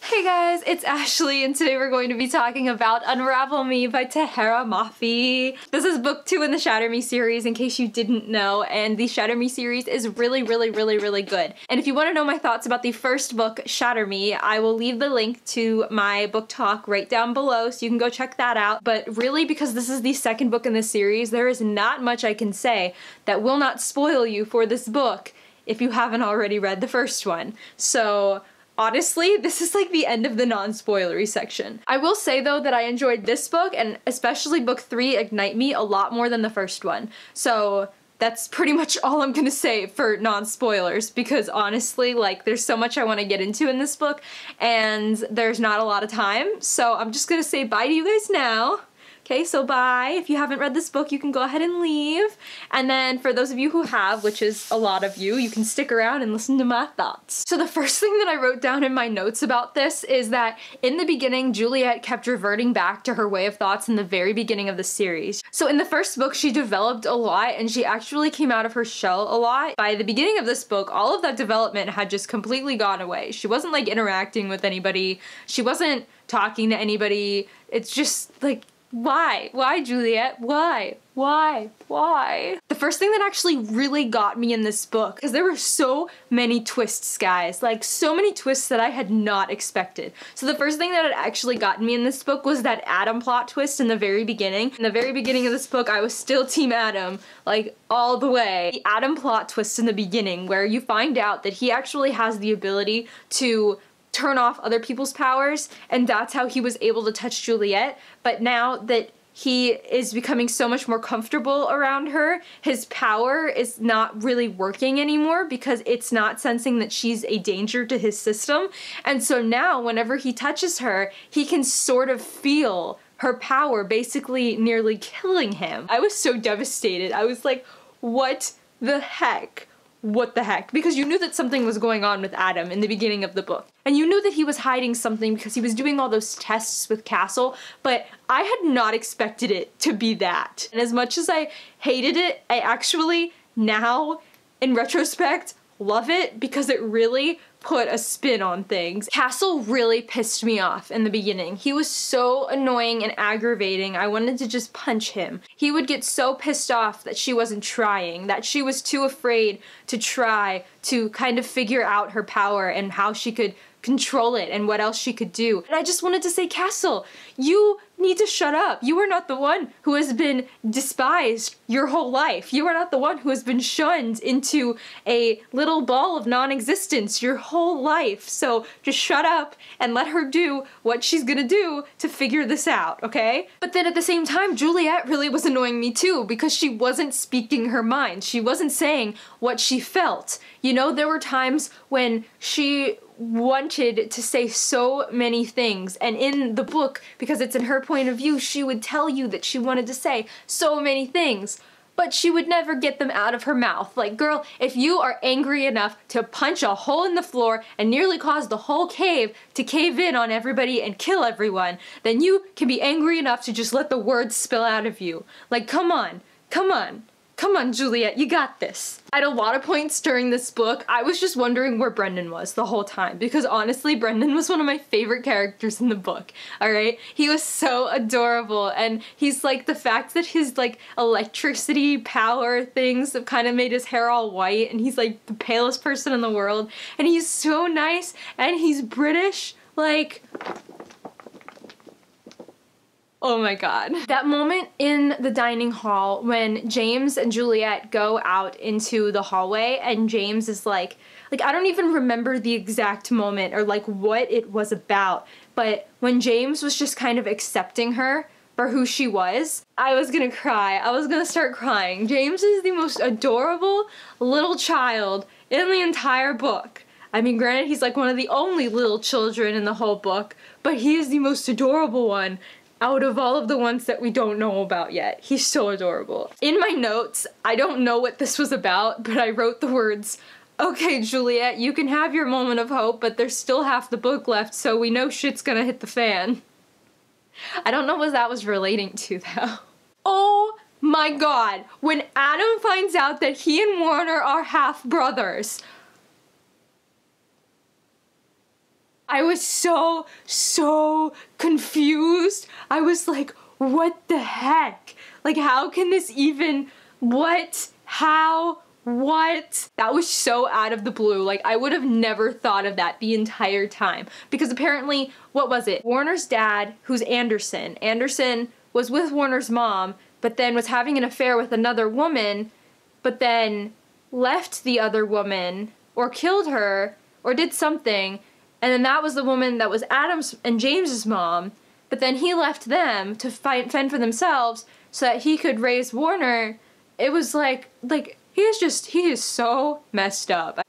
Hey guys, it's Ashley and today we're going to be talking about Unravel Me by Tahereh Mafi. This is book 2 in the Shatter Me series in case you didn't know, and the Shatter Me series is really good. And if you want to know my thoughts about the first book, Shatter Me, I will leave the link to my book talk right down below so you can go check that out. But really, because this is the second book in this series, there is not much I can say that will not spoil you for this book if you haven't already read the first one. So honestly, this is like the end of the non-spoilery section. I will say though that I enjoyed this book, and especially book 3, Ignite Me, a lot more than the first one. So that's pretty much all I'm gonna say for non-spoilers, because honestly, like, there's so much I want to get into in this book, and there's not a lot of time, so I'm just gonna say bye to you guys now. Okay, so bye. If you haven't read this book, you can go ahead and leave. And then for those of you who have, which is a lot of you, you can stick around and listen to my thoughts. So the first thing that I wrote down in my notes about this is that in the beginning, Juliet kept reverting back to her way of thoughts in the very beginning of the series. So in the first book, she developed a lot and she actually came out of her shell a lot. By the beginning of this book, all of that development had just completely gone away. She wasn't like interacting with anybody. She wasn't talking to anybody. It's just like, why? Why, Juliet? Why? Why? Why? The first thing that actually really got me in this book, because there were so many twists, guys. Like, so many twists that I had not expected. So the first thing that had actually gotten me in this book was that Adam plot twist in the very beginning. In the very beginning of this book, I was still Team Adam, like, all the way. The Adam plot twist in the beginning, where you find out that he actually has the ability to turn off other people's powers, and that's how he was able to touch Juliet. But now that he is becoming so much more comfortable around her, his power is not really working anymore because it's not sensing that she's a danger to his system. And so now whenever he touches her, he can sort of feel her power basically nearly killing him. I was so devastated. I was like, what the heck? What the heck? Because you knew that something was going on with Adam in the beginning of the book. And you knew that he was hiding something because he was doing all those tests with Castle, but I had not expected it to be that. And as much as I hated it, I actually now, in retrospect, love it because it really put a spin on things. Castle really pissed me off in the beginning. He was so annoying and aggravating, I wanted to just punch him. He would get so pissed off that she wasn't trying, that she was too afraid to try to kind of figure out her power and how she could control it and what else she could do. And I just wanted to say, Castle, you need to shut up. You are not the one who has been despised your whole life. You are not the one who has been shunned into a little ball of non-existence your whole life. So just shut up and let her do what she's gonna do to figure this out, okay? But then at the same time, Juliet really was annoying me too because she wasn't speaking her mind. She wasn't saying what she felt. You know, there were times when she wanted to say so many things, and in the book, because it's in her point of view, she would tell you that she wanted to say so many things, but she would never get them out of her mouth. Like, girl, if you are angry enough to punch a hole in the floor and nearly cause the whole cave to cave in on everybody and kill everyone, then you can be angry enough to just let the words spill out of you. Like, come on, come on. Come on, Juliet, you got this. At a lot of points during this book, I was just wondering where Brendan was the whole time, because honestly, Brendan was one of my favorite characters in the book, alright? He was so adorable, and he's like, the fact that his like electricity power things have kind of made his hair all white, and he's like the palest person in the world, and he's so nice, and he's British, like, oh my god. That moment in the dining hall when James and Juliet go out into the hallway and James is like, I don't even remember the exact moment or like what it was about, but when James was just kind of accepting her for who she was, I was gonna cry. I was gonna start crying. James is the most adorable little child in the entire book. I mean, granted, he's like one of the only little children in the whole book, but he is the most adorable one out of all of the ones that we don't know about yet. He's so adorable. In my notes, I don't know what this was about, but I wrote the words, okay, Juliet, you can have your moment of hope, but there's still half the book left, so we know shit's gonna hit the fan. I don't know what that was relating to, though. Oh my god, when Adam finds out that he and Warner are half-brothers, I was so confused. I was like, what the heck? Like, how can this even, what, how, what? That was so out of the blue. Like, I would have never thought of that the entire time. Because apparently, what was it? Warner's dad, who's Anderson. Anderson was with Warner's mom, but then was having an affair with another woman, but then left the other woman, or killed her, or did something, and then that was the woman that was Adam's and James's mom, but then he left them to fend for themselves so that he could raise Warner. It was like he is so messed up.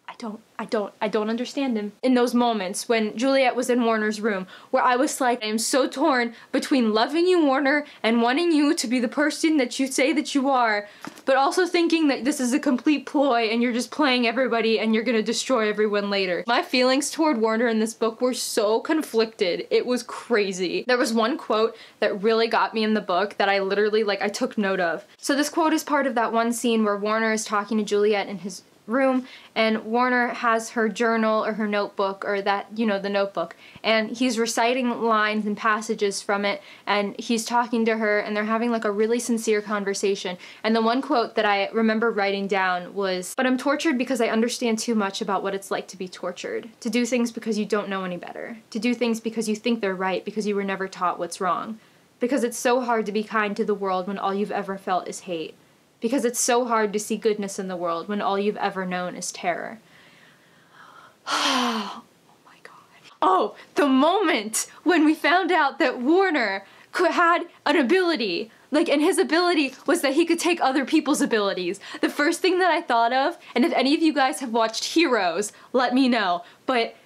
I don't understand him. In those moments when Juliet was in Warner's room, where I was like, I am so torn between loving you, Warner, and wanting you to be the person that you say that you are, but also thinking that this is a complete ploy and you're just playing everybody and you're gonna destroy everyone later. My feelings toward Warner in this book were so conflicted. It was crazy. There was one quote that really got me in the book that I literally, I took note of. So this quote is part of that one scene where Warner is talking to Juliet in his room, and Warner has her journal or her notebook, or that, you know, the notebook, and he's reciting lines and passages from it, and he's talking to her, and they're having like a really sincere conversation. And the one quote that I remember writing down was, "But I'm tortured because I understand too much about what it's like to be tortured, to do things because you don't know any better, to do things because you think they're right because you were never taught what's wrong, because it's so hard to be kind to the world when all you've ever felt is hate. Because it's so hard to see goodness in the world when all you've ever known is terror." Oh my god. Oh, the moment when we found out that Warner had an ability, and his ability was that he could take other people's abilities. The first thing that I thought of, and if any of you guys have watched Heroes, let me know, but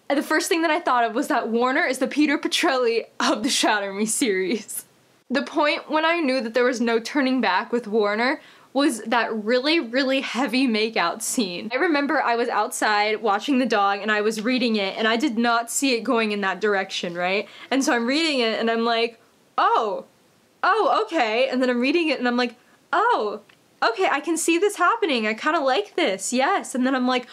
the first thing that I thought of was that Warner is the Peter Petrelli of the Shatter Me series. The point when I knew that there was no turning back with Warner was that really heavy makeout scene. I remember I was outside watching the dog and I was reading it and I did not see it going in that direction, right? And so I'm reading it and I'm like, oh, okay. And then I'm reading it and I'm like, oh, okay, I can see this happening. I kind of like this, yes. And then I'm like,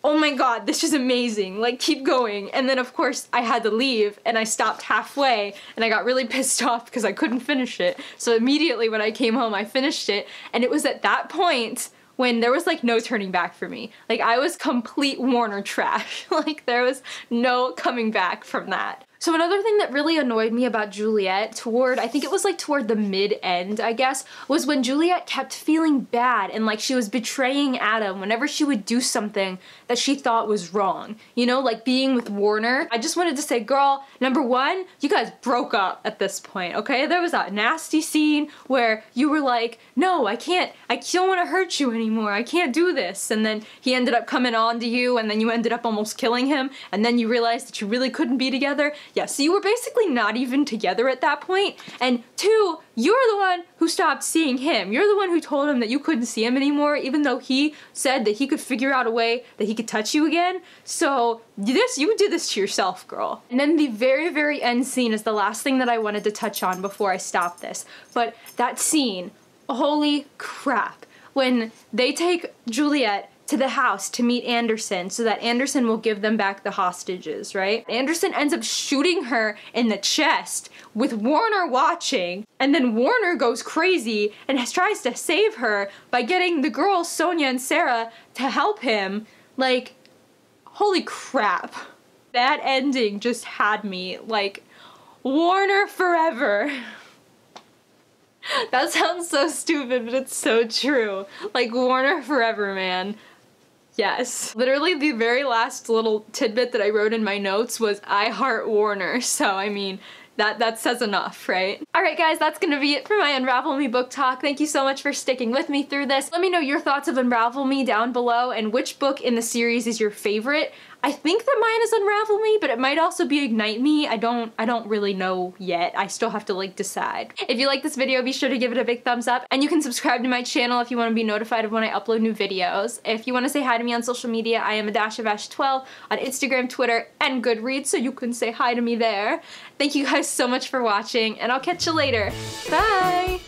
oh my god, this is amazing, keep going. And then of course I had to leave and I stopped halfway and I got really pissed off because I couldn't finish it. So immediately when I came home I finished it, and it was at that point when there was no turning back for me. I was complete Warner trash. There was no coming back from that. So another thing that really annoyed me about Juliet I think it was toward the mid-end, I guess, was when Juliet kept feeling bad and she was betraying Adam whenever she would do something that she thought was wrong. You know, being with Warner. I just wanted to say, girl, number one, you guys broke up at this point, okay? There was that nasty scene where you were like, no, I don't want to hurt you anymore, I can't do this. And then he ended up coming on to you, and then you ended up almost killing him, and then you realized that you really couldn't be together. Yeah, so you were basically not even together at that point. And two, you're the one who stopped seeing him. You're the one who told him that you couldn't see him anymore, even though he said that he could figure out a way that he could touch you again. So you did this to yourself, girl. And then the very end scene is the last thing that I wanted to touch on before I stop this. But that scene, holy crap. When they take Juliet to the house to meet Anderson so that Anderson will give them back the hostages, right? Anderson ends up shooting her in the chest with Warner watching, and then Warner goes crazy and tries to save her by getting the girls, Sonia and Sarah, to help him. Holy crap. That ending just had me Warner forever. That sounds so stupid, but it's so true. Warner forever, man. Yes. Literally the very last little tidbit that I wrote in my notes was, I heart Warner. So, I mean, that says enough, right? Alright guys, that's gonna be it for my Unravel Me book talk. Thank you so much for sticking with me through this. Let me know your thoughts of Unravel Me down below and which book in the series is your favorite. I think that mine is Unravel Me, but it might also be Ignite Me. I don't really know yet. I still have to decide. If you like this video, be sure to give it a big thumbs up, and you can subscribe to my channel if you want to be notified of when I upload new videos. If you want to say hi to me on social media, I am a-ash12 on Instagram, Twitter, and Goodreads, so you can say hi to me there. Thank you guys so much for watching, and I'll catch you later. Bye!